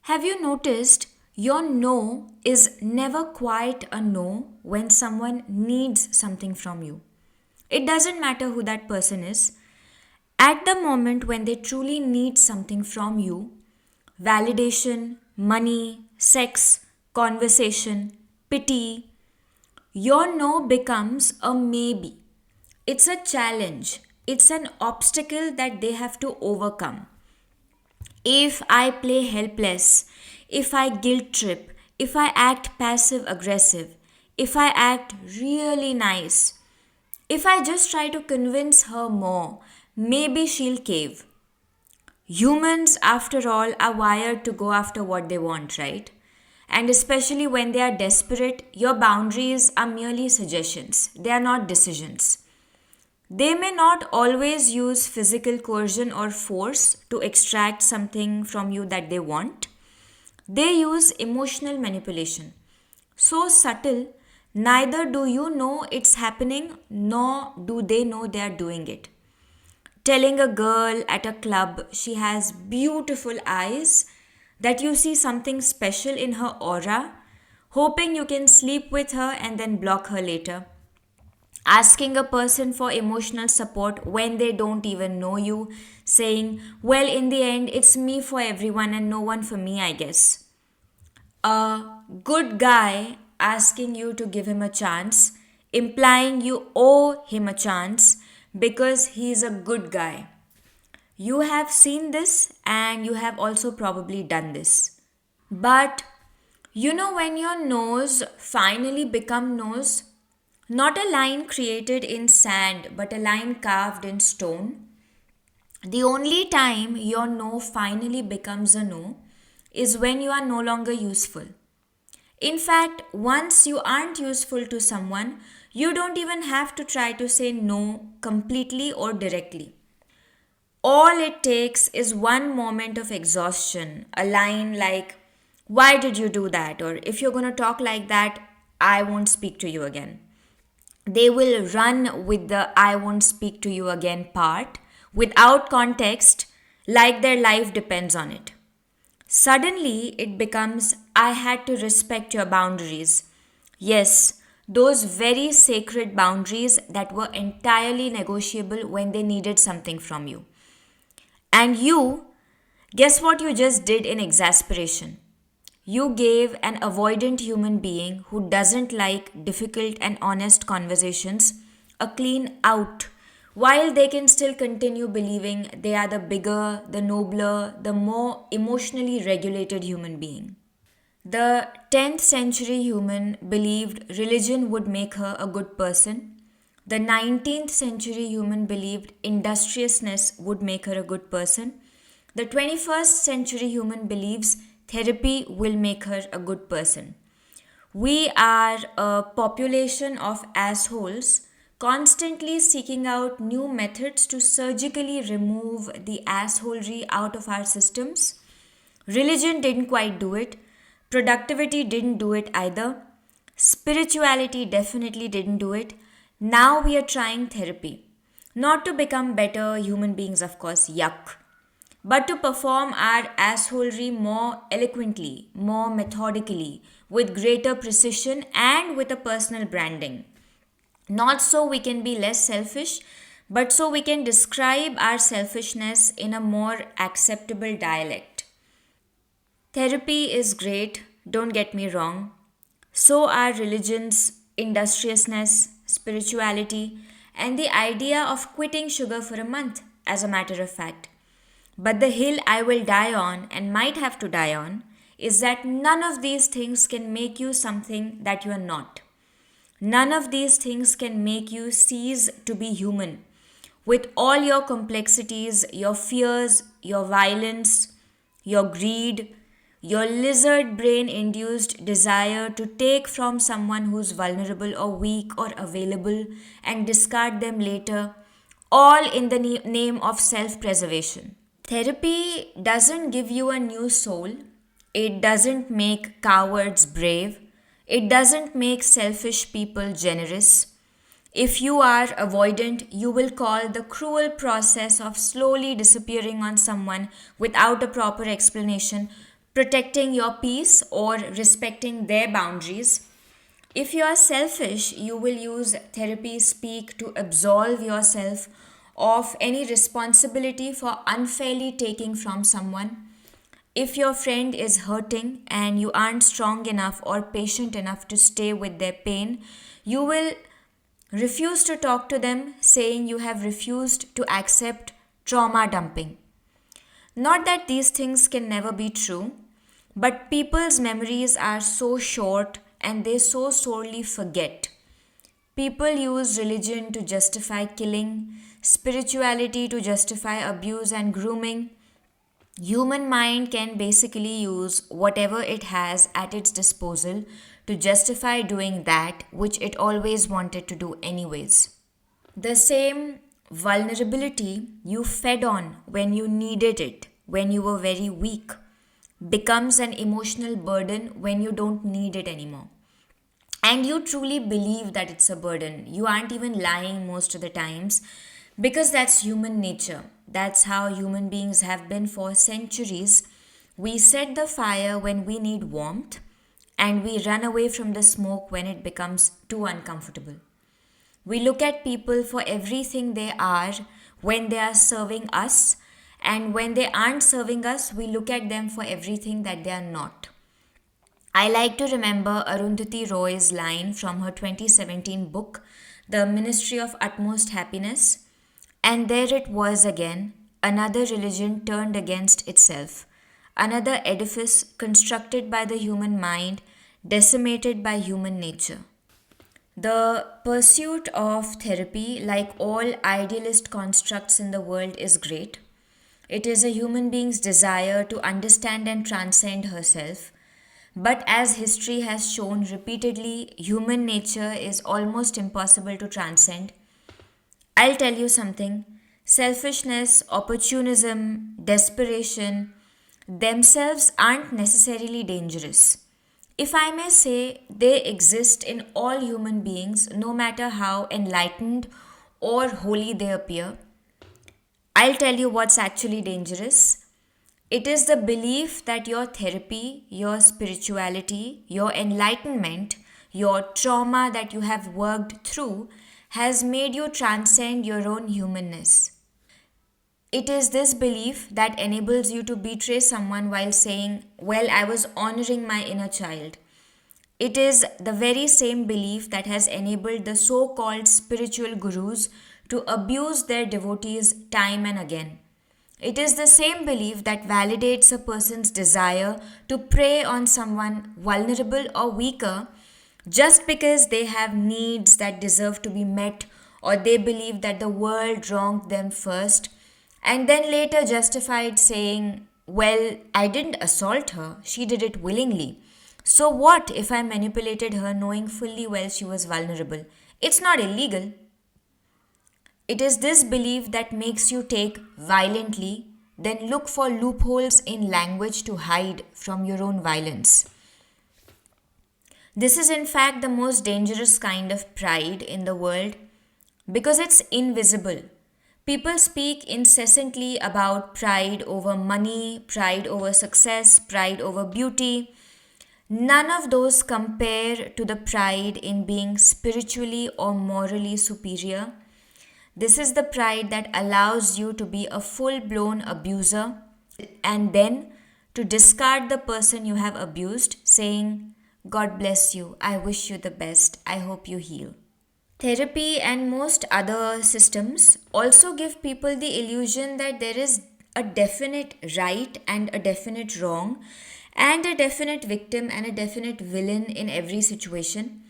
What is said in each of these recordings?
Have you noticed your no is never quite a no when someone needs something from you? It doesn't matter who that person is. At the moment when they truly need something from you, validation, money, sex, conversation, pity, your no becomes a maybe. It's a challenge, it's an obstacle that they have to overcome. If I play helpless, if I guilt trip, if I act passive aggressive, if I act really nice, if I just try to convince her more, maybe she'll cave. Humans, after all, are wired to go after what they want, right? And especially when they are desperate, your boundaries are merely suggestions, they are not decisions. They may not always use physical coercion or force to extract something from you that they want. They use emotional manipulation. So subtle, neither do you know it's happening, nor do they know they are doing it. Telling a girl at a club she has beautiful eyes, that you see something special in her aura, hoping you can sleep with her and then block her later. Asking a person for emotional support when they don't even know you, saying, well, in the end, it's me for everyone and no one for me, I guess. A good guy asking you to give him a chance, implying you owe him a chance because he's a good guy. You have seen this and you have also probably done this. But when your nose finally become nose, not a line created in sand but a line carved in stone, the only time your no finally becomes a no is when you are no longer useful. In fact, once you aren't useful to someone, you don't even have to try to say no completely or directly. All it takes is one moment of exhaustion, a line like, why did you do that? Or if you're going to talk like that, I won't speak to you again. They will run with the I won't speak to you again part without context, like their life depends on it. Suddenly, it becomes I had to respect your boundaries. Yes, those very sacred boundaries that were entirely negotiable when they needed something from you. And you, guess what you just did in exasperation? You gave an avoidant human being who doesn't like difficult and honest conversations a clean out, while they can still continue believing they are the bigger, the nobler, the more emotionally regulated human being. The 10th century human believed religion would make her a good person. The 19th century human believed industriousness would make her a good person. The 21st century human believes therapy will make her a good person. We are a population of assholes constantly seeking out new methods to surgically remove the assholery out of our systems. Religion didn't quite do it. Productivity didn't do it either. Spirituality definitely didn't do it. Now we are trying therapy. Not to become better human beings, of course, yuck, but to perform our assholery more eloquently, more methodically, with greater precision and with a personal branding. Not so we can be less selfish, but so we can describe our selfishness in a more acceptable dialect. Therapy is great, don't get me wrong. So are religions, industriousness, spirituality, and the idea of quitting sugar for a month, as a matter of fact. But the hill I will die on and might have to die on is that none of these things can make you something that you are not. None of these things can make you cease to be human. With all your complexities, your fears, your violence, your greed, your lizard brain induced desire to take from someone who's vulnerable or weak or available and discard them later, all in the name of self preservation. Therapy doesn't give you a new soul. It doesn't make cowards brave. It doesn't make selfish people generous. If you are avoidant, you will call the cruel process of slowly disappearing on someone without a proper explanation protecting your peace or respecting their boundaries. If you are selfish, you will use therapy speak to absolve yourself of any responsibility for unfairly taking from someone. If your friend is hurting and you aren't strong enough or patient enough to stay with their pain, you will refuse to talk to them, saying you have refused to accept trauma dumping. Not that these things can never be true, but people's memories are so short and they so sorely forget. People use religion to justify killing, spirituality to justify abuse and grooming. Human mind can basically use whatever it has at its disposal to justify doing that which it always wanted to do anyways. The same vulnerability you fed on when you needed it, when you were very weak, becomes an emotional burden when you don't need it anymore. And you truly believe that it's a burden. You aren't even lying most of the times because that's human nature. That's how human beings have been for centuries. We set the fire when we need warmth and we run away from the smoke when it becomes too uncomfortable. We look at people for everything they are when they are serving us, and when they aren't serving us, we look at them for everything that they are not. I like to remember Arundhati Roy's line from her 2017 book, The Ministry of Utmost Happiness. And there it was again, another religion turned against itself, another edifice constructed by the human mind, decimated by human nature. The pursuit of therapy, like all idealist constructs in the world, is great. It is a human being's desire to understand and transcend herself. But as history has shown repeatedly, human nature is almost impossible to transcend. I'll tell you something: selfishness, opportunism, desperation themselves aren't necessarily dangerous. If I may say, they exist in all human beings, no matter how enlightened or holy they appear. I'll tell you what's actually dangerous. It is the belief that your therapy, your spirituality, your enlightenment, your trauma that you have worked through has made you transcend your own humanness. It is this belief that enables you to betray someone while saying, "Well, I was honoring my inner child." It is the very same belief that has enabled the so called spiritual gurus to abuse their devotees time and again. It is the same belief that validates a person's desire to prey on someone vulnerable or weaker just because they have needs that deserve to be met, or they believe that the world wronged them first and then later justified saying, "Well, I didn't assault her, she did it willingly. So what if I manipulated her knowing fully well she was vulnerable? It's not illegal." It is this belief that makes you take violently, then look for loopholes in language to hide from your own violence. This is, in fact, the most dangerous kind of pride in the world because it's invisible. People speak incessantly about pride over money, pride over success, pride over beauty. None of those compare to the pride in being spiritually or morally superior. This is the pride that allows you to be a full blown abuser and then to discard the person you have abused, saying, "God bless you, I wish you the best, I hope you heal." Therapy and most other systems also give people the illusion that there is a definite right and a definite wrong, and a definite victim and a definite villain in every situation.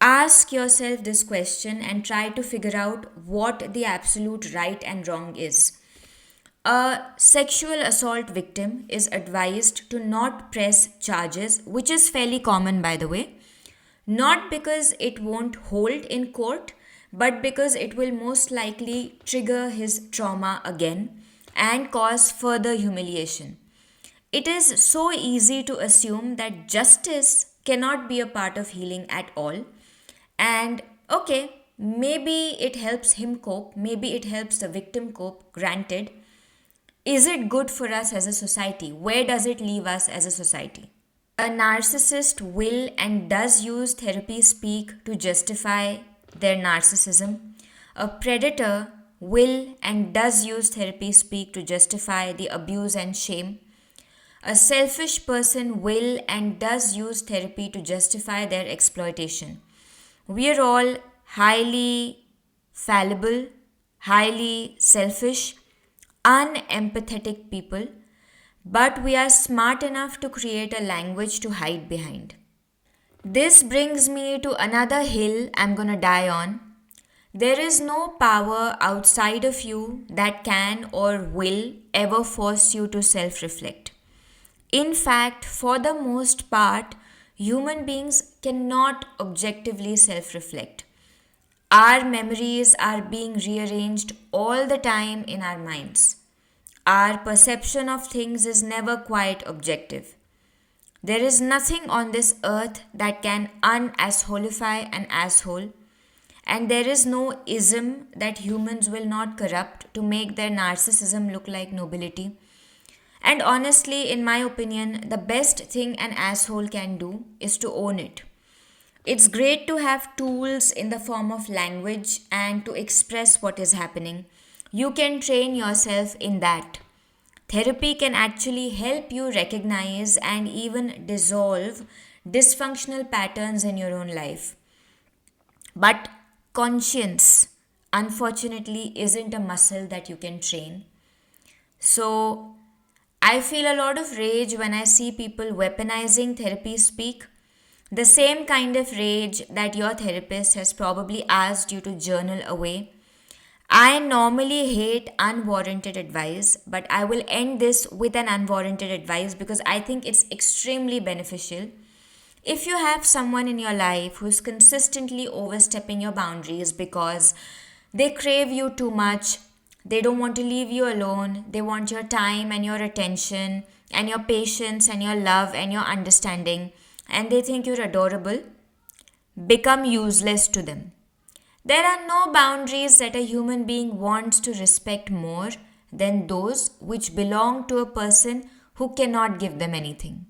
Ask yourself this question and try to figure out what the absolute right and wrong is. A sexual assault victim is advised to not press charges, which is fairly common, by the way, not because it won't hold in court, but because it will most likely trigger his trauma again and cause further humiliation. It is so easy to assume that justice cannot be a part of healing at all. And okay, maybe it helps him cope, maybe it helps the victim cope, granted. Is it good for us as a society? Where does it leave us as a society? A narcissist will and does use therapy speak to justify their narcissism. A predator will and does use therapy speak to justify the abuse and shame. A selfish person will and does use therapy to justify their exploitation. We are all highly fallible, highly selfish, unempathetic people, but we are smart enough to create a language to hide behind. This brings me to another hill I'm gonna die on. There is no power outside of you that can or will ever force you to self reflect. In fact, for the most part, human beings cannot objectively self reflect. Our memories are being rearranged all the time in our minds. Our perception of things is never quite objective. There is nothing on this earth that can unasholify an asshole, and there is no ism that humans will not corrupt to make their narcissism look like nobility. And honestly, in my opinion, the best thing an asshole can do is to own it. It's great to have tools in the form of language and to express what is happening. You can train yourself in that. Therapy can actually help you recognize and even dissolve dysfunctional patterns in your own life. But conscience, unfortunately, isn't a muscle that you can train. So, I feel a lot of rage when I see people weaponizing therapy speak. The same kind of rage that your therapist has probably asked you to journal away. I normally hate unwarranted advice, but I will end this with an unwarranted advice because I think it's extremely beneficial. If you have someone in your life who's consistently overstepping your boundaries because they crave you too much, they don't want to leave you alone, they want your time and your attention and your patience and your love and your understanding, and they think you're adorable, become useless to them. There are no boundaries that a human being wants to respect more than those which belong to a person who cannot give them anything.